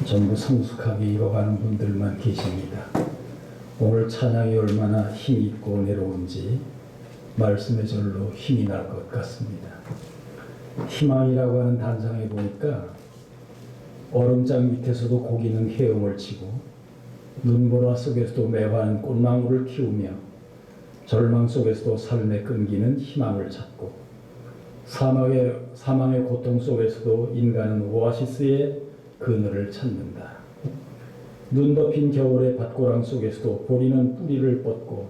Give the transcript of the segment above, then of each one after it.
전부 성숙하게 이뤄가는 분들만 계십니다. 오늘 찬양이 얼마나 힘이 있고 내려온지 말씀의 절로 힘이 날 것 같습니다. 희망이라고 하는 단상에 보니까 얼음장 밑에서도 고기는 헤엄을 치고 눈보라 속에서도 매화는 꽃나무를 키우며 절망 속에서도 삶의 끈기는 희망을 찾고 사망의 고통 속에서도 인간은 오아시스의 그늘을 찾는다. 눈 덮인 겨울의 밭고랑 속에서도 보리는 뿌리를 뻗고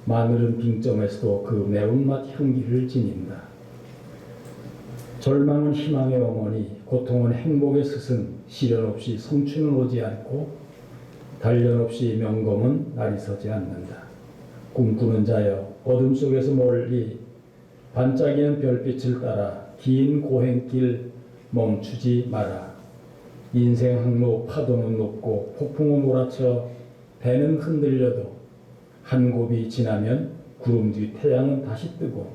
마늘은 빙점에서도 그 매운맛 향기를 지닌다. 절망은 희망의 어머니, 고통은 행복의 스승, 시련 없이 성취는 오지 않고 단련 없이 명검은 날이 서지 않는다. 꿈꾸는 자여 어둠 속에서 멀리 반짝이는 별빛을 따라 긴 고행길 멈추지 마라. 인생 항로 파도는 높고 폭풍은 몰아쳐 배는 흔들려도 한 곱이 지나면 구름 뒤 태양은 다시 뜨고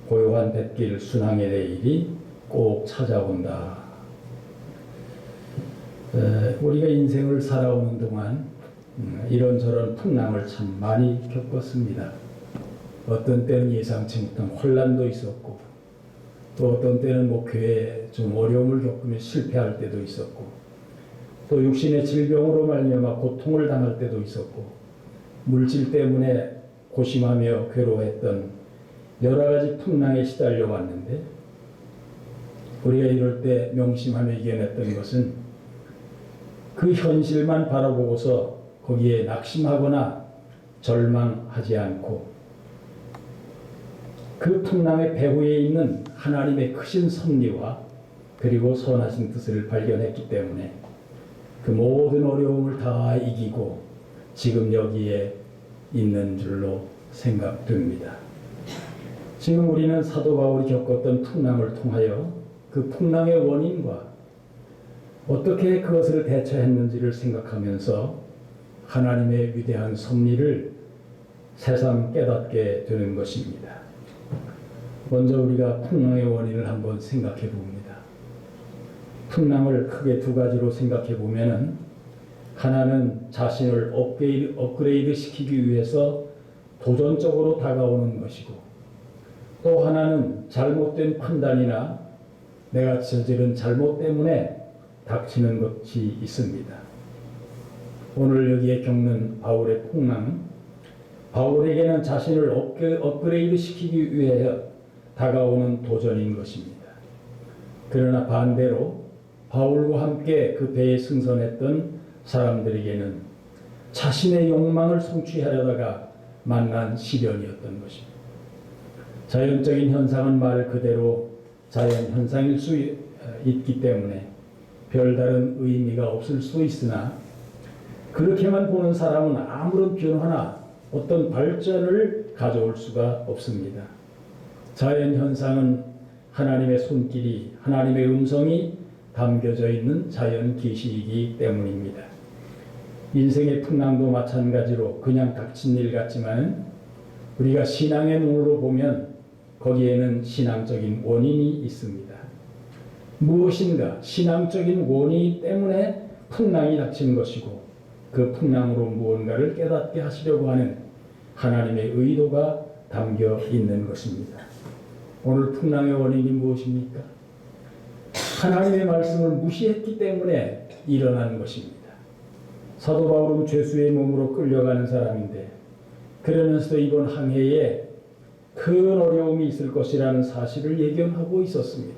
고요한 뱃길 순항의 내일이 꼭 찾아온다. 우리가 인생을 살아오는 동안 이런저런 풍랑을 참 많이 겪었습니다. 어떤 때는 예상치 못한 혼란도 있었고 또 어떤 때는 목회에 좀 어려움을 겪으며 실패할 때도 있었고 또 육신의 질병으로 말미암아 고통을 당할 때도 있었고 물질 때문에 고심하며 괴로워했던 여러 가지 풍랑에 시달려 왔는데 우리가 이럴 때 명심하며 이겨냈던 것은 그 현실만 바라보고서 거기에 낙심하거나 절망하지 않고 그 풍랑의 배후에 있는 하나님의 크신 섭리와 그리고 선하신 뜻을 발견했기 때문에 그 모든 어려움을 다 이기고 지금 여기에 있는 줄로 생각됩니다. 지금 우리는 사도 바울이 겪었던 풍랑을 통하여 그 풍랑의 원인과 어떻게 그것을 대처했는지를 생각하면서 하나님의 위대한 섭리를 새삼 깨닫게 되는 것입니다. 먼저 우리가 풍랑의 원인을 한번 생각해 봅니다. 풍랑을 크게 두 가지로 생각해 보면은 하나는 자신을 업그레이드 시키기 위해서 도전적으로 다가오는 것이고 또 하나는 잘못된 판단이나 내가 저지른 잘못 때문에 닥치는 것이 있습니다. 오늘 여기에 겪는 바울의 풍랑은 바울에게는 자신을 업그레이드 시키기 위해 다가오는 도전인 것입니다. 그러나 반대로 바울과 함께 그 배에 승선했던 사람들에게는 자신의 욕망을 성취하려다가 만난 시련이었던 것입니다. 자연적인 현상은 말 그대로 자연 현상일 수 있기 때문에 별다른 의미가 없을 수 있으나 그렇게만 보는 사람은 아무런 변화나 어떤 발전을 가져올 수가 없습니다. 자연 현상은 하나님의 손길이, 하나님의 음성이 담겨져 있는 자연 계시이기 때문입니다. 인생의 풍랑도 마찬가지로 그냥 닥친 일 같지만 우리가 신앙의 눈으로 보면 거기에는 신앙적인 원인이 있습니다. 무엇인가 신앙적인 원인 때문에 풍랑이 닥친 것이고 그 풍랑으로 무언가를 깨닫게 하시려고 하는 하나님의 의도가 담겨 있는 것입니다. 오늘 풍랑의 원인이 무엇입니까? 하나님의 말씀을 무시했기 때문에 일어난 것입니다. 사도 바울은 죄수의 몸으로 끌려가는 사람인데 그러면서도 이번 항해에 큰 어려움이 있을 것이라는 사실을 예견하고 있었습니다.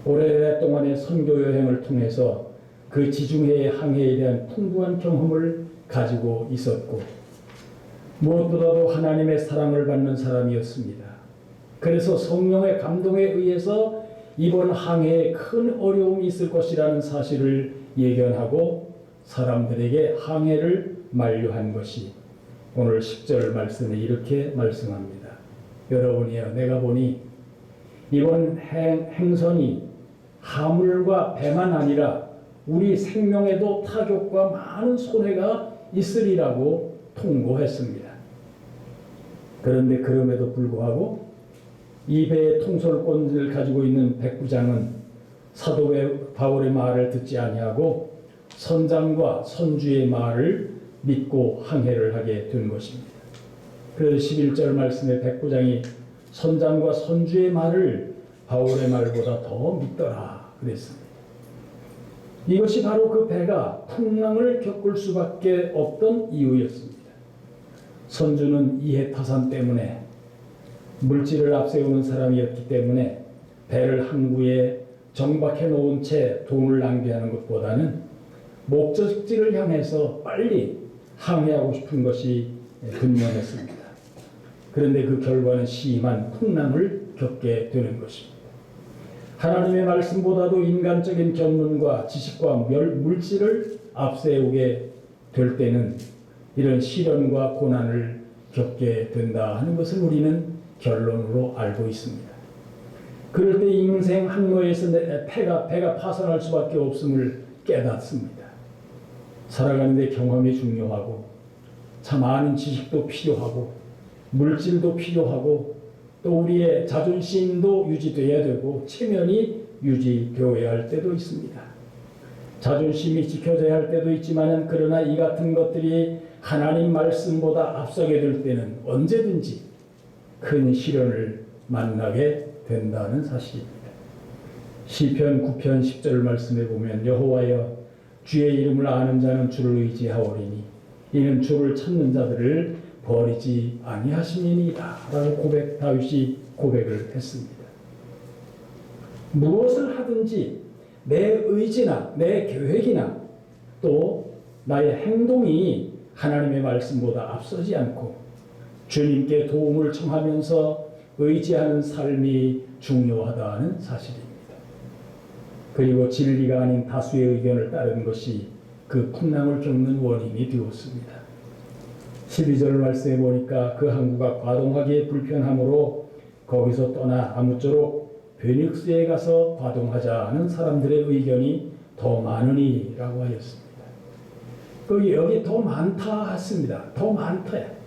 오랫동안의 선교 여행을 통해서 그 지중해의 항해에 대한 풍부한 경험을 가지고 있었고 무엇보다도 하나님의 사랑을 받는 사람이었습니다. 그래서 성령의 감동에 의해서 이번 항해에 큰 어려움이 있을 것이라는 사실을 예견하고 사람들에게 항해를 만류한 것이 오늘 10절 말씀에 이렇게 말씀합니다. 여러분이여 내가 보니 이번 행선이 하물과 배만 아니라 우리 생명에도 타격과 많은 손해가 있으리라고 통고했습니다. 그런데 그럼에도 불구하고 이 배의 통솔권을 가지고 있는 백부장은 사도 바울의 말을 듣지 아니하고 선장과 선주의 말을 믿고 항해를 하게 된 것입니다. 그래서 11절 말씀에 백부장이 선장과 선주의 말을 바울의 말보다 더 믿더라 그랬습니다. 이것이 바로 그 배가 풍랑을 겪을 수밖에 없던 이유였습니다. 선주는 이해타산 때문에 물질을 앞세우는 사람이었기 때문에 배를 항구에 정박해 놓은 채 돈을 낭비하는 것보다는 목적지를 향해서 빨리 항해하고 싶은 것이 분명했습니다. 그런데 그 결과는 심한 풍랑을 겪게 되는 것입니다. 하나님의 말씀보다도 인간적인 견문과 지식과 물질을 앞세우게 될 때는 이런 시련과 고난을 겪게 된다 하는 것을 우리는 결론으로 알고 있습니다. 그럴 때 인생 항로에서 배가 파산할 수밖에 없음을 깨닫습니다. 살아가는데 경험이 중요하고 참 많은 지식도 필요하고 물질도 필요하고 또 우리의 자존심도 유지되어야 되고 체면이 유지되어야 할 때도 있습니다. 자존심이 지켜져야 할 때도 있지만 그러나 이 같은 것들이 하나님 말씀보다 앞서게 될 때는 언제든지 큰 시련을 만나게 된다는 사실입니다. 시편 9편 10절 말씀에 보면 여호와여 주의 이름을 아는 자는 주를 의지하오리니 이는 주를 찾는 자들을 버리지 아니하심이니이다 라고 다윗이 고백을 했습니다. 무엇을 하든지 내 의지나 내 계획이나 또 나의 행동이 하나님의 말씀보다 앞서지 않고 주님께 도움을 청하면서 의지하는 삶이 중요하다는 사실입니다. 그리고 진리가 아닌 다수의 의견을 따르는 것이 그 풍랑을 겪는 원인이 되었습니다. 12절 말씀에 보니까 그 항구가 과동하기에 불편하므로 거기서 떠나 아무쪼록 베닉스에 가서 과동하자는 사람들의 의견이 더 많으니라고 하였습니다. 여기 더 많다 했습니다. 더 많다야.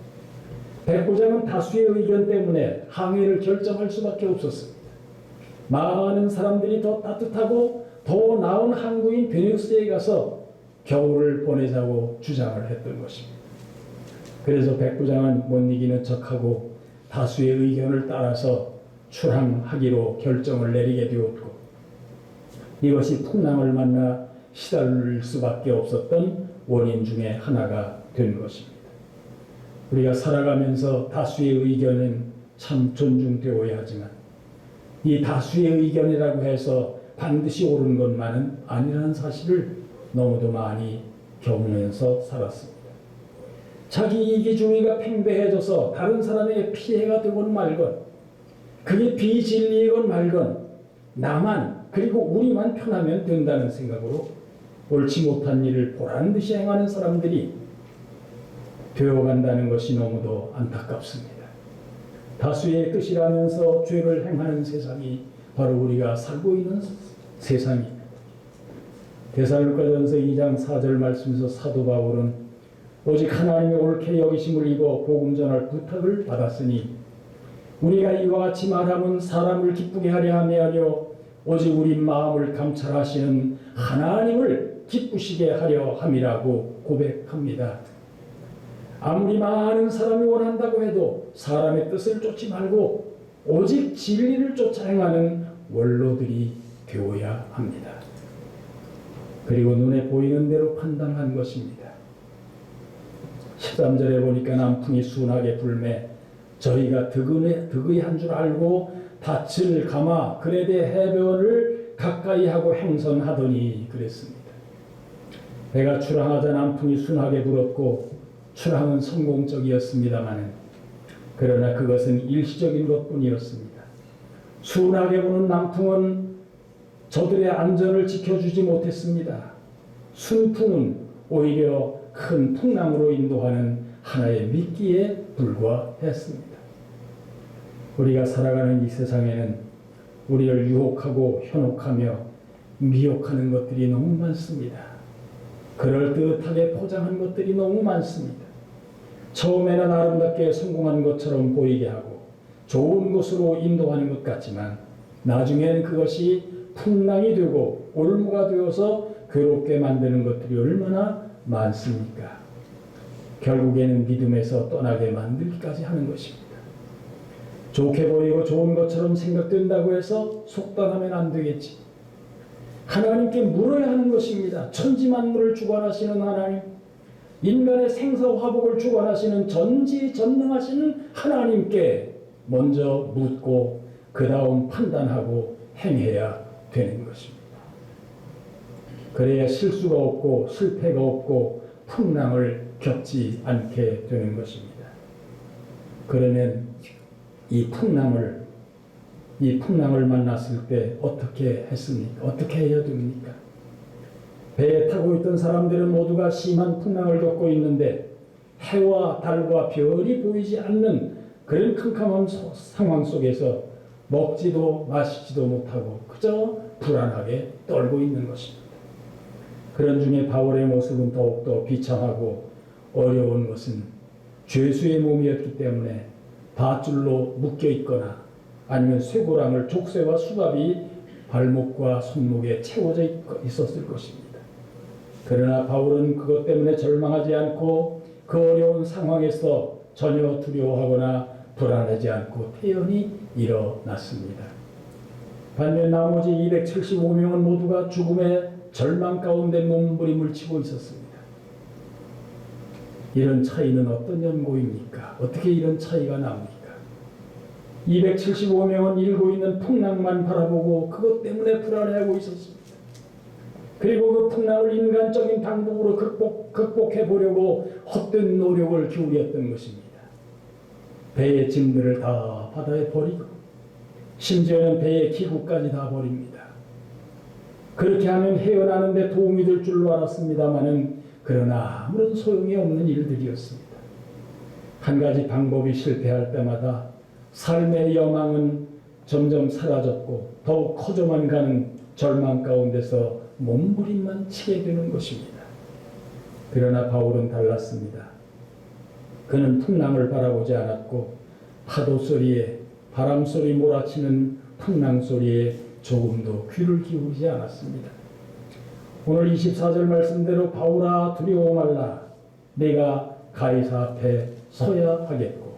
백부장은 다수의 의견 때문에 항해를 결정할 수밖에 없었습니다. 많은 사람들이 더 따뜻하고 더 나은 항구인 베닉스에 가서 겨울을 보내자고 주장을 했던 것입니다. 그래서 백부장은 못 이기는 척하고 다수의 의견을 따라서 출항하기로 결정을 내리게 되었고 이것이 풍랑을 만나 시달릴 수밖에 없었던 원인 중에 하나가 된 것입니다. 우리가 살아가면서 다수의 의견은 참 존중되어야 하지만 이 다수의 의견이라고 해서 반드시 옳은 것만은 아니라는 사실을 너무도 많이 경험하면서 살았습니다. 자기 이기주의가 팽배해져서 다른 사람에게 피해가 되건 말건 그게 비진리이건 말건 나만 그리고 우리만 편하면 된다는 생각으로 옳지 못한 일을 보란듯이 행하는 사람들이 되어간다는 것이 너무도 안타깝습니다. 다수의 뜻이라면서 죄를 행하는 세상이 바로 우리가 살고 있는 세상입니다. 데살로니가전서 2장 4절 말씀에서 사도 바울은 오직 하나님의 옳게 여기심을 입어 복음 전할 부탁을 받았으니 우리가 이와 같이 말하면 사람을 기쁘게 하려 함이 아니요 오직 우리 마음을 감찰하시는 하나님을 기쁘시게 하려 함이라고 고백합니다. 아무리 많은 사람이 원한다고 해도 사람의 뜻을 쫓지 말고 오직 진리를 쫓아 행하는 원로들이 되어야 합니다. 그리고 눈에 보이는 대로 판단한 것입니다. 13절에 보니까 남풍이 순하게 불매 저희가 득의한 줄 알고 닻을 감아 그레데 해변을 가까이 하고 행선하더니 그랬습니다. 배가 출항하자 남풍이 순하게 불었고 출항은 성공적이었습니다만 그러나 그것은 일시적인 것뿐이었습니다. 순하게 부는 남풍은 저들의 안전을 지켜주지 못했습니다. 순풍은 오히려 큰 풍랑으로 인도하는 하나의 미끼에 불과했습니다. 우리가 살아가는 이 세상에는 우리를 유혹하고 현혹하며 미혹하는 것들이 너무 많습니다. 그럴듯하게 포장한 것들이 너무 많습니다. 처음에는 아름답게 성공한 것처럼 보이게 하고 좋은 곳으로 인도하는 것 같지만 나중엔 그것이 풍랑이 되고 올무가 되어서 괴롭게 만드는 것들이 얼마나 많습니까? 결국에는 믿음에서 떠나게 만들기까지 하는 것입니다. 좋게 보이고 좋은 것처럼 생각된다고 해서 속단하면 안 되겠지. 하나님께 물어야 하는 것입니다. 천지만물을 주관하시는 하나님, 인간의 생사화복을 주관하시는 전지전능하시는 하나님께 먼저 묻고 그 다음 판단하고 행해야 되는 것입니다. 그래야 실수가 없고 실패가 없고 풍랑을 겪지 않게 되는 것입니다. 그러면 이 풍랑을 만났을 때 어떻게 했습니까? 어떻게 해야 됩니까? 배에 타고 있던 사람들은 모두가 심한 풍랑을 겪고 있는데 해와 달과 별이 보이지 않는 그런 캄캄한 상황 속에서 먹지도 마시지도 못하고 그저 불안하게 떨고 있는 것입니다. 그런 중에 바울의 모습은 더욱더 비참하고 어려운 것은 죄수의 몸이었기 때문에 밧줄로 묶여 있거나 아니면 쇠고랑을 족쇄와 수갑이 발목과 손목에 채워져 있었을 것입니다. 그러나 바울은 그것 때문에 절망하지 않고 그 어려운 상황에서 전혀 두려워하거나 불안하지 않고 태연히 일어났습니다. 반면 나머지 275명은 모두가 죽음의 절망 가운데 몸부림을 치고 있었습니다. 이런 차이는 어떤 연고입니까? 어떻게 이런 차이가 납니까? 275명은 일고 있는 풍랑만 바라보고 그것 때문에 불안해하고 있었습니다. 그리고 그 풍랑을 인간적인 방법으로 극복해 보려고 헛된 노력을 기울였던 것입니다. 배의 짐들을 다 바다에 버리고 심지어는 배의 기구까지 다 버립니다. 그렇게 하면 헤어나는 데 도움이 될 줄로 알았습니다마는 그러나 아무런 소용이 없는 일들이었습니다. 한 가지 방법이 실패할 때마다 삶의 여망은 점점 사라졌고 더욱 커져만 가는 절망 가운데서 몸부림만 치게 되는 것입니다. 그러나 바울은 달랐습니다. 그는 풍랑을 바라보지 않았고 파도 소리에 바람 소리 몰아치는 풍랑 소리에 조금도 귀를 기울이지 않았습니다. 오늘 24절 말씀대로 바울아 두려워 말라 내가 가이사 앞에 서야 하겠고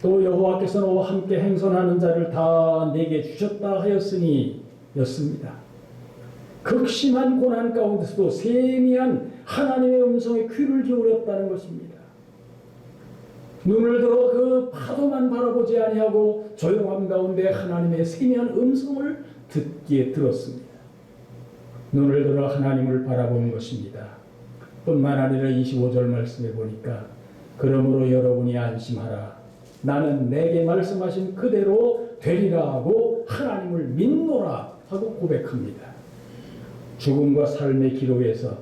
또 여호와께서 너와 함께 행선하는 자를 다 내게 주셨다 하였으니 였습니다. 극심한 고난 가운데서도 세미한 하나님의 음성에 귀를 기울였다는 것입니다. 눈을 들어 그 파도만 바라보지 아니하고 조용함 가운데 하나님의 세미한 음성을 듣기에 들었습니다. 눈을 들어 하나님을 바라보는 것입니다. 뿐만 아니라 25절 말씀에 보니까 그러므로 여러분이 안심하라. 나는 내게 말씀하신 그대로 되리라 하고 하나님을 믿노라 하고 고백합니다. 죽음과 삶의 기로에서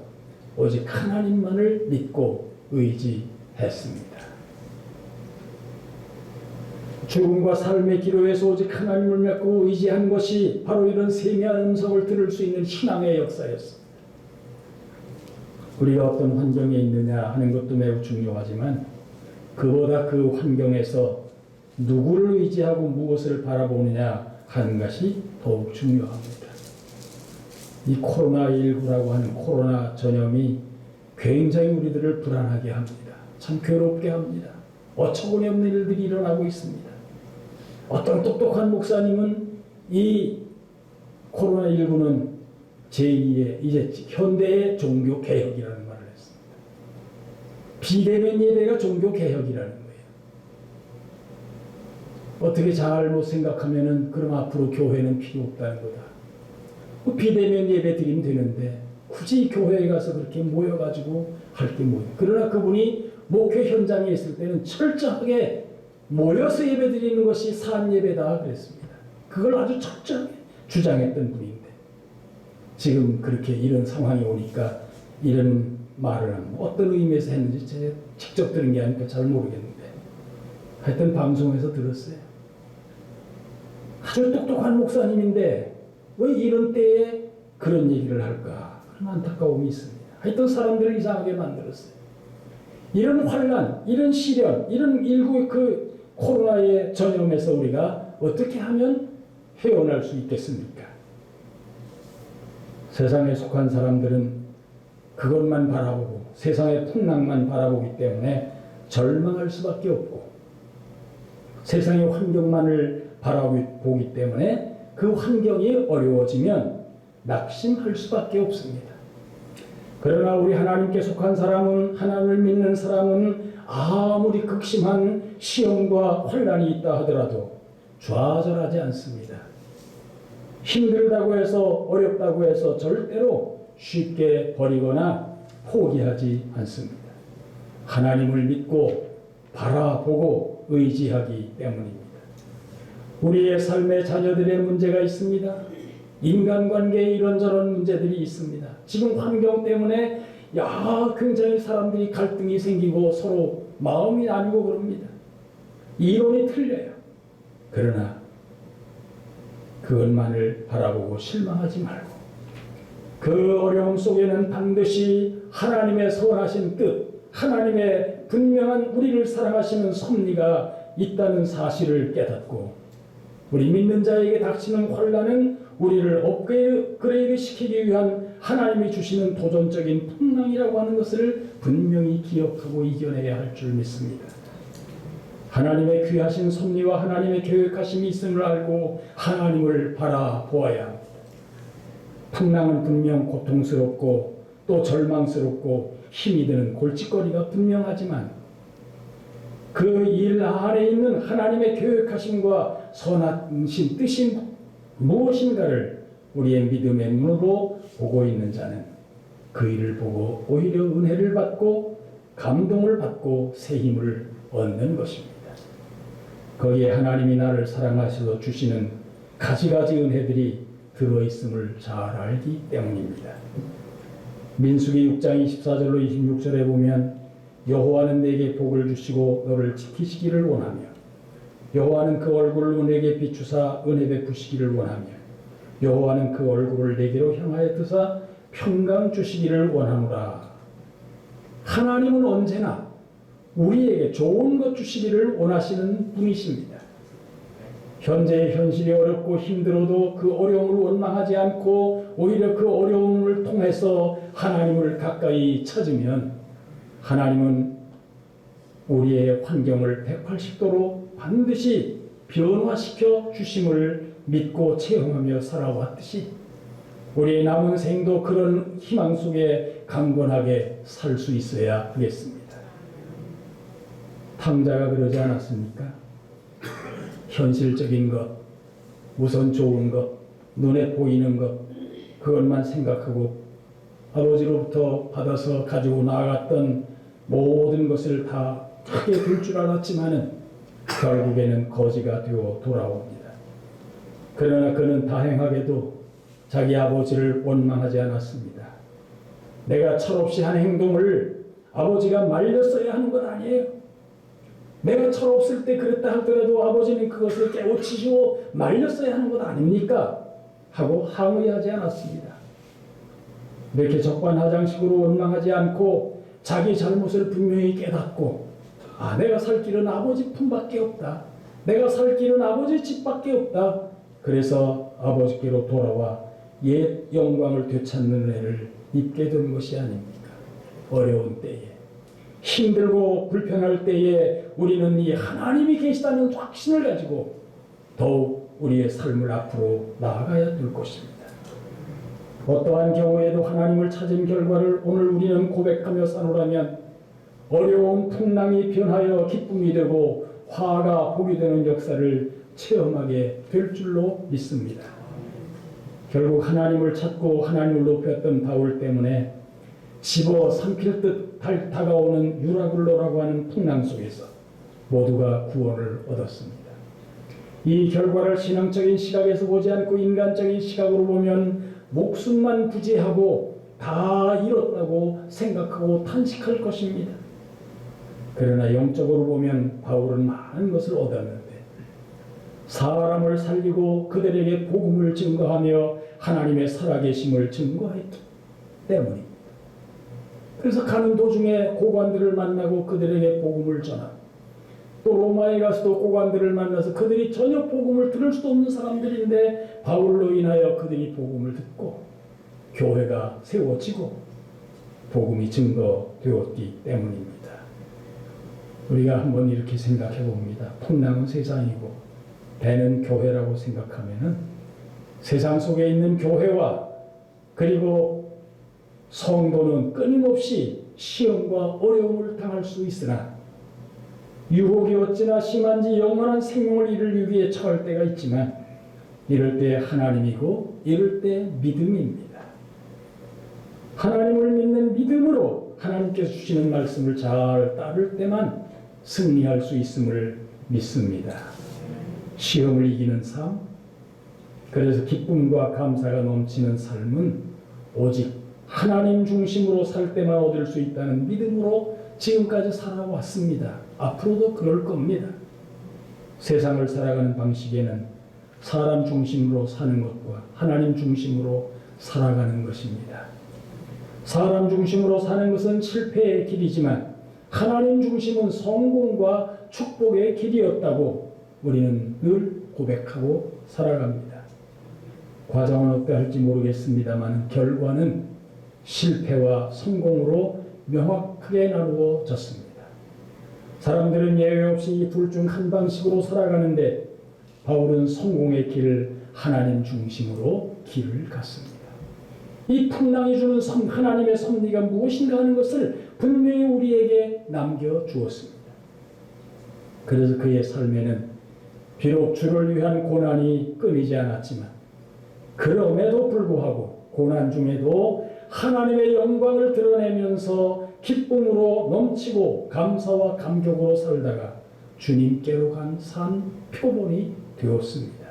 오직 하나님만을 믿고 의지했습니다. 죽음과 삶의 기로에서 오직 하나님을 믿고 의지한 것이 바로 이런 세미한 음성을 들을 수 있는 신앙의 역사였습니다. 우리가 어떤 환경에 있느냐 하는 것도 매우 중요하지만 그보다 그 환경에서 누구를 의지하고 무엇을 바라보느냐 하는 것이 더욱 중요합니다. 이 코로나19라고 하는 코로나 전염이 굉장히 우리들을 불안하게 합니다. 참 괴롭게 합니다. 어처구니 없는 일들이 일어나고 있습니다. 어떤 똑똑한 목사님은 이 코로나19는 제2의 이제 현대의 종교개혁이라는 말을 했습니다. 비대면 예배가 종교개혁이라는 거예요. 어떻게 잘못 생각하면은 그럼 앞으로 교회는 필요 없다는 거다. 비대면 예배 드리면 되는데 굳이 교회에 가서 그렇게 모여가지고 할 게 뭐예요. 그러나 그분이 목회 현장에 있을 때는 철저하게 모여서 예배 드리는 것이 산 예배다 그랬습니다. 그걸 아주 철저하게 주장했던 분인데 지금 그렇게 이런 상황이 오니까 이런 말을 하면 어떤 의미에서 했는지 제가 직접 들은 게 아니니까 잘 모르겠는데 하여튼 방송에서 들었어요. 아주 똑똑한 목사님인데 왜 이런 때에 그런 얘기를 할까? 그런 안타까움이 있습니다. 하여튼 사람들을 이상하게 만들었어요. 이런 환난, 이런 시련, 이런 그 코로나의 전염에서 우리가 어떻게 하면 헤어날 수 있겠습니까? 세상에 속한 사람들은 그것만 바라보고 세상의 풍랑만 바라보기 때문에 절망할 수밖에 없고, 세상의 환경만을 바라보기 때문에 그 환경이 어려워지면 낙심할 수밖에 없습니다. 그러나 우리 하나님께 속한 사람은, 하나님을 믿는 사람은 아무리 극심한 시험과 환난이 있다 하더라도 좌절하지 않습니다. 힘들다고 해서, 어렵다고 해서 절대로 쉽게 버리거나 포기하지 않습니다. 하나님을 믿고 바라보고 의지하기 때문입니다. 우리의 삶의 자녀들의 문제가 있습니다. 인간관계에 이런저런 문제들이 있습니다. 지금 환경 때문에 굉장히 사람들이 갈등이 생기고 서로 마음이 나뉘고 그럽니다. 이론이 틀려요. 그러나 그것만을 바라보고 실망하지 말고, 그 어려움 속에는 반드시 하나님의 선하신 뜻, 하나님의 분명한 우리를 사랑하시는 섭리가 있다는 사실을 깨닫고, 우리 믿는 자에게 닥치는 환난은 우리를 업그레이드 시키기 위한 하나님이 주시는 도전적인 풍랑이라고 하는 것을 분명히 기억하고 이겨내야 할 줄 믿습니다. 하나님의 귀하신 섭리와 하나님의 계획하심이 있음을 알고 하나님을 바라보아야 합니다. 풍랑은 분명 고통스럽고 또 절망스럽고 힘이 드는 골칫거리가 분명하지만, 그 일 안에 있는 하나님의 계획하심과 선하신 뜻이 무엇인가를 우리의 믿음의 눈으로 보고 있는 자는 그 일을 보고 오히려 은혜를 받고 감동을 받고 새 힘을 얻는 것입니다. 거기에 하나님이 나를 사랑하셔서 주시는 가지가지 은혜들이 들어있음을 잘 알기 때문입니다. 민수기 6장 24절로 26절에 보면, 여호와는 내게 복을 주시고 너를 지키시기를 원하며, 여호와는 그 얼굴을 내게 비추사 은혜 베푸시기를 원하며, 여호와는 그 얼굴을 내게로 향하여 드사 평강 주시기를 원하노라. 하나님은 언제나 우리에게 좋은 것 주시기를 원하시는 분이십니다. 현재의 현실이 어렵고 힘들어도 그 어려움을 원망하지 않고 오히려 그 어려움을 통해서 하나님을 가까이 찾으면, 하나님은 우리의 환경을 180도로 반드시 변화시켜 주심을 믿고 체험하며 살아왔듯이, 우리의 남은 생도 그런 희망 속에 강건하게 살 수 있어야 하겠습니다. 탕자가 그러지 않았습니까? 현실적인 것, 우선 좋은 것, 눈에 보이는 것, 그것만 생각하고 아버지로부터 받아서 가지고 나아갔던 모든 것을 다 하게 될 줄 알았지만은 결국에는 거지가 되어 돌아옵니다. 그러나 그는 다행하게도 자기 아버지를 원망하지 않았습니다. 내가 철없이 한 행동을 아버지가 말렸어야 하는 것 아니에요. 내가 철없을 때 그랬다 하더라도 아버지는 그것을 깨우치시고 말렸어야 하는 것 아닙니까? 하고 항의하지 않았습니다. 이렇게 적반하장식으로 원망하지 않고 자기 잘못을 분명히 깨닫고, 내가 살 길은 아버지 품밖에 없다. 내가 살 길은 아버지 집밖에 없다. 그래서 아버지께로 돌아와 옛 영광을 되찾는 은혜를 입게 된 것이 아닙니까? 어려운 때에, 힘들고 불편할 때에 우리는 이 하나님이 계시다는 확신을 가지고 더욱 우리의 삶을 앞으로 나아가야 될 것입니다. 어떠한 경우에도 하나님을 찾은 결과를 오늘 우리는 고백하며 사노라면, 어려운 풍랑이 변하여 기쁨이 되고 화가 복이 되는 역사를 체험하게 될 줄로 믿습니다. 결국 하나님을 찾고 하나님을 높였던 바울 때문에 집어 삼킬 듯 다가오는 유라굴로라고 하는 풍랑 속에서 모두가 구원을 얻었습니다. 이 결과를 신앙적인 시각에서 보지 않고 인간적인 시각으로 보면 목숨만 부재하고 다 잃었다고 생각하고 탄식할 것입니다. 그러나 영적으로 보면 바울은 많은 것을 얻었는데, 사람을 살리고 그들에게 복음을 증거하며 하나님의 살아계심을 증거했기 때문입니다. 그래서 가는 도중에 고관들을 만나고 그들에게 복음을 전하고, 또 로마에 가서도 고관들을 만나서 그들이 전혀 복음을 들을 수도 없는 사람들인데 바울로 인하여 그들이 복음을 듣고, 교회가 세워지고 복음이 증거되었기 때문입니다. 우리가 한번 이렇게 생각해 봅니다. 풍랑은 세상이고 배는 교회라고 생각하면은 세상 속에 있는 교회와 그리고 성도는 끊임없이 시험과 어려움을 당할 수 있으나 유혹이 어찌나 심한지 영원한 생명을 이루기 위해 처할 때가 있지만 이럴 때 하나님이고 이럴 때 믿음입니다. 하나님을 믿는 믿음으로 하나님께서 주시는 말씀을 잘 따를 때만 승리할 수 있음을 믿습니다. 시험을 이기는 삶, 그래서 기쁨과 감사가 넘치는 삶은 오직 하나님 중심으로 살 때만 얻을 수 있다는 믿음으로 지금까지 살아왔습니다. 앞으로도 그럴 겁니다. 세상을 살아가는 방식에는 사람 중심으로 사는 것과 하나님 중심으로 살아가는 것입니다. 사람 중심으로 사는 것은 실패의 길이지만 하나님 중심은 성공과 축복의 길이었다고 우리는 늘 고백하고 살아갑니다. 과정은 어떠할지 모르겠습니다만 결과는 실패와 성공으로 명확하게 나누어졌습니다. 사람들은 예외 없이 둘 중 한 방식으로 살아가는데 바울은 성공의 길을 하나님 중심으로 길을 갔습니다. 이 풍랑이 주는 하나님의 섭리가 무엇인가 하는 것을 분명히 우리에게 남겨주었습니다. 그래서 그의 삶에는 비록 주를 위한 고난이 끊이지 않았지만 그럼에도 불구하고 고난 중에도 하나님의 영광을 드러내면서 기쁨으로 넘치고 감사와 감격으로 살다가 주님께로 간 산 표본이 되었습니다.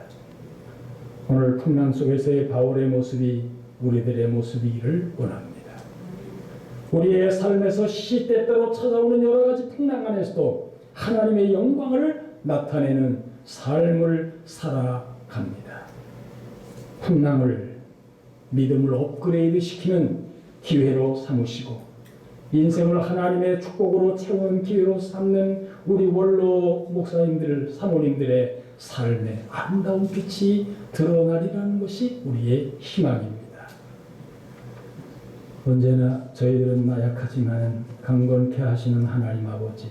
오늘 풍랑 속에서의 바울의 모습이 우리들의 모습이기를 원합니다. 우리의 삶에서 시시때때로 찾아오는 여러 가지 풍랑 안에서도 하나님의 영광을 나타내는 삶을 살아갑니다. 풍랑을 믿음을 업그레이드 시키는 기회로 삼으시고 인생을 하나님의 축복으로 채우는 기회로 삼는 우리 원로 목사님들, 사모님들의 삶의 아름다운 빛이 드러나리라는 것이 우리의 희망입니다. 언제나 저희들은 나약하지만 강건케 하시는 하나님 아버지,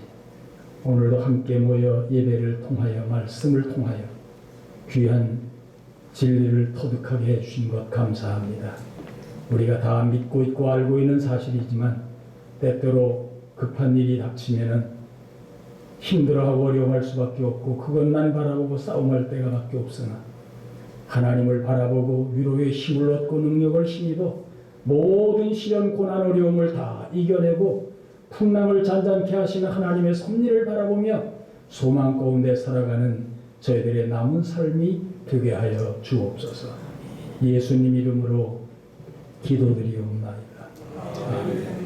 오늘도 함께 모여 예배를 통하여 말씀을 통하여 귀한 진리를 터득하게 해주신 것 감사합니다. 우리가 다 믿고 있고 알고 있는 사실이지만 때때로 급한 일이 닥치면은 힘들어하고 어려워할 수밖에 없고 그것만 바라보고 싸움할 때가 밖에 없으나 하나님을 바라보고 위로의 힘을 얻고 능력을 힘입어 모든 시련 고난 어려움을 다 이겨내고 풍랑을 잔잔케 하시는 하나님의 섭리를 바라보며 소망 가운데 살아가는 저희들의 남은 삶이 되게 하여 주옵소서. 예수님 이름으로 기도드리옵나이다. 아멘.